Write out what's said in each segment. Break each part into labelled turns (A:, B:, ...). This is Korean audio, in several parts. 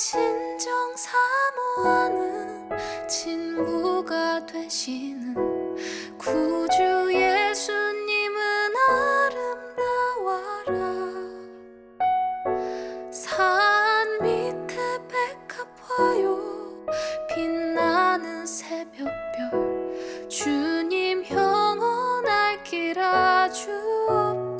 A: 진정 사모하는 친구가 되시는 구주 예수님은 아름다워라. 산 밑에 백합화요 빛나는 새벽별 주님 영원할 길 아주 없도다.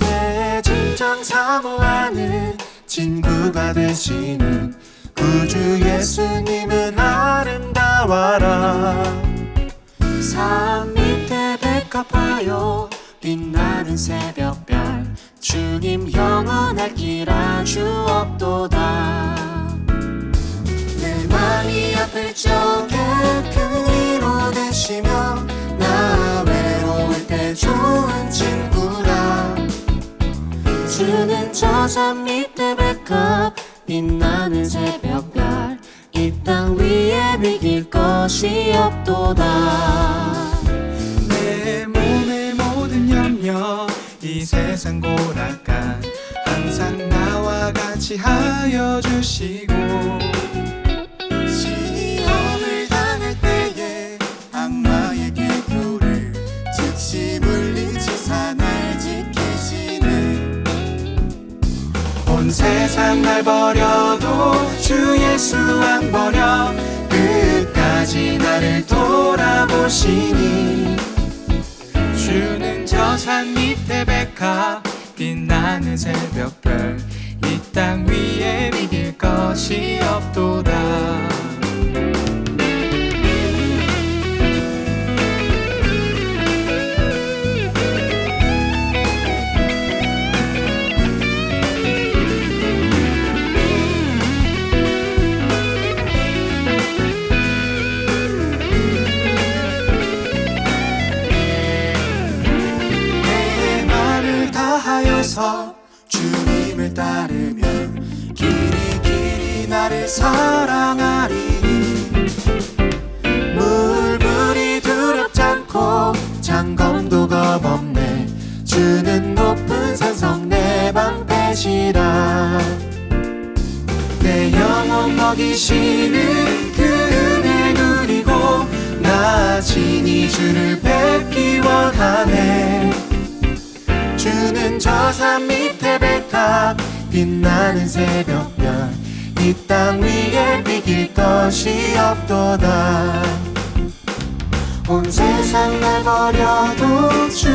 B: 내 진정 사모하는 친구가 되시는 구주 예수님은 아름다워라. 산 밑에 백합화요 빛나는 새벽별 주님 영원할 길 아주 없도다. 내 맘이 아플 적에 큰 위로 되시며 나 외로울 때 좋은 친구라. 주는 저 산 밑에 백합 빛나는 새벽별 이 땅 위에 비길 것이 없도다.
C: 내 몸의 모든 염려 이 세상 고락간 항상 나와 같이 하여 주시고
B: 시험을 당할 때에 악마의 기교를 즉시 물리치사 날 지키시네.
C: 온 세상 날 버려도 주 예수 안 버려 끝까지 나를 돌아보시니. 주는 저 산 밑에 백합 빛나는 새벽별 이 땅 위에 비길 것이 없도다.
B: 내 말을 다하여서 주님을 따르면 길이 길이 나를 사랑하리니. 물불이 두렵지 않고 장검도 겁없네. 주는 높은 산성 내 방패시라. 내 영혼 먹이시는 그 은혜 누리고 나 친히 주를 뵙기 원하네. 주는 저 산 밑에 백합 빛나는 새벽별 이 땅 위에 비길 것이 없도다. 온 세상 날 버려도 주